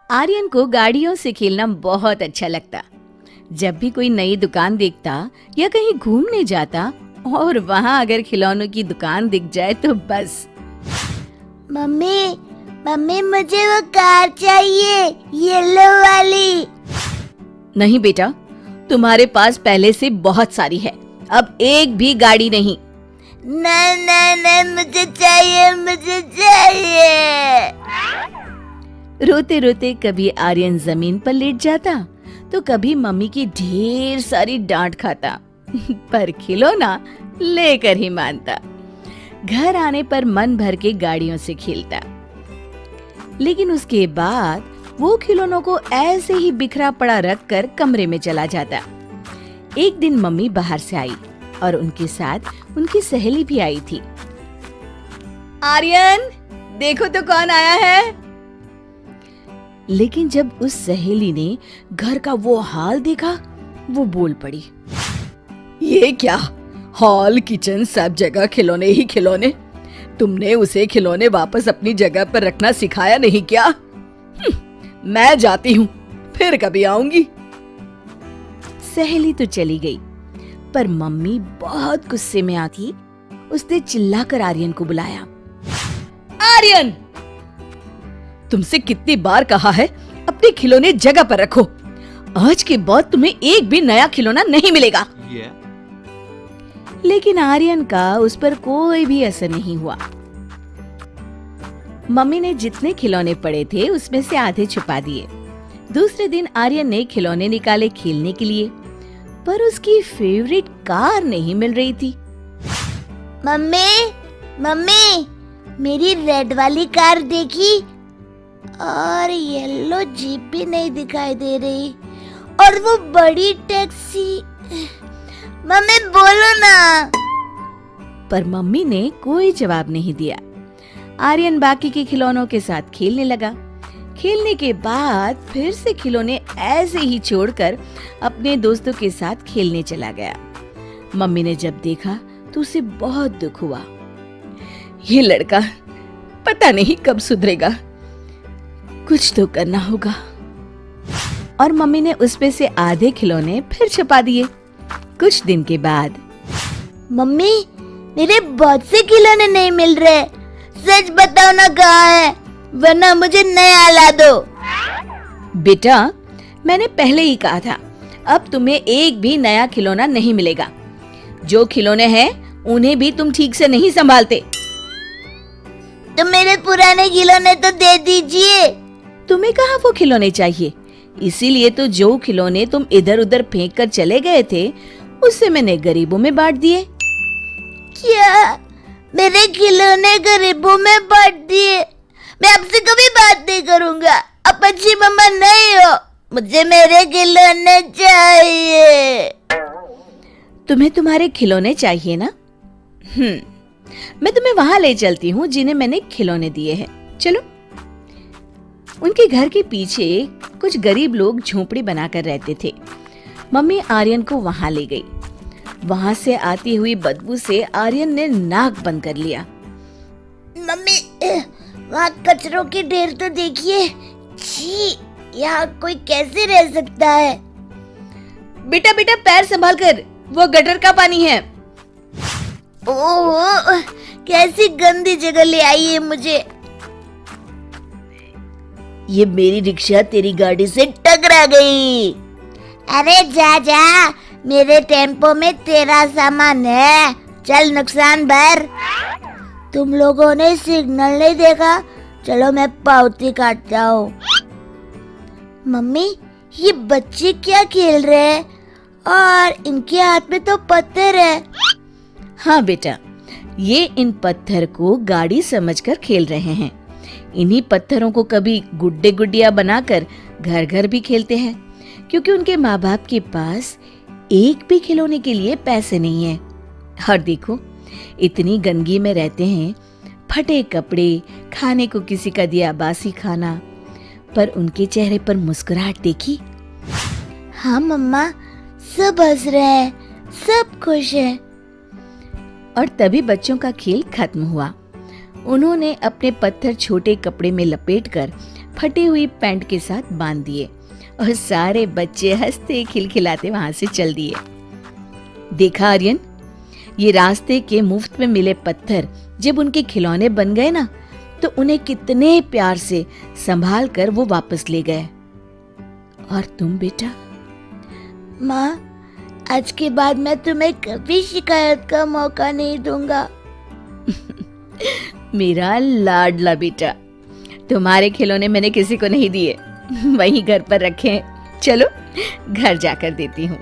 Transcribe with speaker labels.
Speaker 1: आर्यन को गाड़ियों से खेलना बहुत अच्छा लगता। जब भी कोई नई दुकान देखता या कहीं घूमने जाता और वहाँ अगर खिलौनों की दुकान दिख जाए तो बस।
Speaker 2: मम्मी मम्मी मुझे वो कार चाहिए, येलो वाली।
Speaker 1: नहीं बेटा, तुम्हारे पास पहले से बहुत सारी है, अब एक भी गाड़ी नहीं।
Speaker 2: नहीं नहीं नहीं, मुझे चाहिए, मुझे चाहिए।
Speaker 1: रोते रोते कभी आर्यन जमीन पर लेट जाता तो कभी मम्मी की ढेर सारी डांट खाता पर खिलौना लेकर ही मानता। घर आने पर मन भर के गाड़ियों से खेलता, लेकिन उसके बाद वो खिलौनों को ऐसे ही बिखरा पड़ा रखकर कमरे में चला जाता। एक दिन मम्मी बाहर से आई और उनके साथ उनकी सहेली भी आई थी। आर्यन, देखो तो कौन आया है। लेकिन जब उस सहेली ने घर का वो हाल देखा, वो बोल पड़ी, ये क्या, हॉल किचन सब जगह खिलौने ही खिलौने। तुमने उसे खिलौने वापस अपनी जगह पर रखना सिखाया नहीं क्या? मैं जाती हूँ, फिर कभी आऊंगी। सहेली तो चली गई, पर मम्मी बहुत गुस्से में आती। उसने चिल्लाकर आर्यन को बुलाया। आर्यन, तुमसे कितनी बार कहा है अपने खिलौने जगह पर रखो। आज के बाद तुम्हें एक भी नया खिलौना नहीं मिलेगा। लेकिन आर्यन का उस पर कोई भी असर नहीं हुआ। मम्मी ने जितने खिलौने पड़े थे उसमें से आधे छुपा दिए। दूसरे दिन आर्यन ने खिलौने निकाले खेलने के लिए, पर उसकी फेवरेट कार नहीं मिल रही थी।
Speaker 2: मम्मी मम्मी, मेरी रेड वाली कार देखी और येलो जीप भी नहीं दिखाई दे रही, और वो बड़ी टैक्सी। मम्मी बोलो ना।
Speaker 1: पर मम्मी ने कोई जवाब नहीं दिया। आर्यन बाकी के खिलौनों के साथ खेलने लगा। खेलने के बाद फिर से खिलौने ऐसे ही छोड़कर अपने दोस्तों के साथ खेलने चला गया। मम्मी ने जब देखा तो उसे बहुत दुख हुआ। ये लड़का पता नहीं कब सुधरेगा, कुछ तो करना होगा। और मम्मी ने उसमें से आधे खिलौने फिर छुपा दिए। कुछ दिन के बाद,
Speaker 2: मम्मी मेरे बहुत से खिलौने नहीं मिल रहे, सच बताओ ना कहाँ है, वरना मुझे नया ला दो।
Speaker 1: बेटा, मैंने पहले ही कहा था, अब तुम्हें एक भी नया खिलौना नहीं मिलेगा। जो खिलौने हैं उन्हें भी तुम ठीक से नहीं संभालते।
Speaker 2: तो मेरे पुराने खिलौने तो दे दीजिए।
Speaker 1: तुम्हें कहाँ वो खिलौने चाहिए? इसीलिए तो जो खिलौने तुम इधर उधर फेंक कर चले गए थे उससे मैंने गरीबों में बांट दिए।
Speaker 2: क्या मेरे खिलौने गरीबों में बांट दिए? मैं आपसे कभी बात नहीं करूंगा, आप अच्छी मम्मा नहीं हो, मुझे मेरे खिलौने चाहिए।
Speaker 1: तुम्हें तुम्हारे खिलौने चाहिए ना? मैं तुम्हें वहां ले चलती हूँ जिन्हें मैंने खिलौने दिए हैं, चलो। उनके घर के पीछे कुछ गरीब लोग झोपड़ी बनाकर रहते थे। मम्मी आर्यन को वहां ले गई। वहां से आती हुई बदबू से आर्यन ने नाक बंद कर लिया।
Speaker 2: मम्मी, वहाँ कचरों की ढेर तो देखिए। छी, यहाँ कोई कैसे रह सकता है?
Speaker 1: बेटा बेटा, पैर संभाल कर, वो गटर का पानी है।
Speaker 2: ओह, कैसी गंदी जगह ले आई है मुझे। ये मेरी रिक्शा तेरी गाड़ी से टकरा गई। अरे जा जा, मेरे टेम्पो में तेरा सामान है, चल नुकसान भर। तुम लोगों ने सिग्नल नहीं देखा, चलो मैं पावती काटता हूँ। मम्मी, ये बच्चे क्या खेल रहे हैं? और इनके हाथ में तो पत्थर है।
Speaker 1: हाँ बेटा, ये इन पत्थर को गाड़ी समझकर खेल रहे हैं। इन्हीं पत्थरों को कभी गुड्डे गुड्डिया बनाकर घर घर भी खेलते हैं, क्योंकि उनके माँ बाप के पास एक भी खिलौने के लिए पैसे नहीं है। और देखो, इतनी गंदगी में रहते हैं, फटे कपड़े, खाने को किसी का दिया बासी खाना, पर उनके चेहरे पर मुस्कुराहट देखी।
Speaker 2: हाँ मम्मा, सब हंस रहे हैं, सब खुश हैं।
Speaker 1: और तभी बच्चों का खेल खत्म हुआ। उन्होंने अपने पत्थर छोटे कपड़े में लपेटकर फटी हुई पैंट के साथ बांध दिए और सारे बच्चे हंसते खिलखिलाते वहां से चल दिए। देखा आर्यन, ये रास्ते के मुफ्त में मिले पत्थर जब उनके खिलौने बन गए ना, तो उन्हें कितने प्यार से संभाल कर वो वापस ले गए। और तुम बेटा?
Speaker 2: माँ, आज के बाद मैं तुम्हें कभी शिकायत का मौका नहीं दूंगा।
Speaker 1: मेरा लाडला बेटा, तुम्हारे खिलौने मैंने किसी को नहीं दिए, वहीं घर पर रखे हैं। चलो घर जाकर देती हूँ।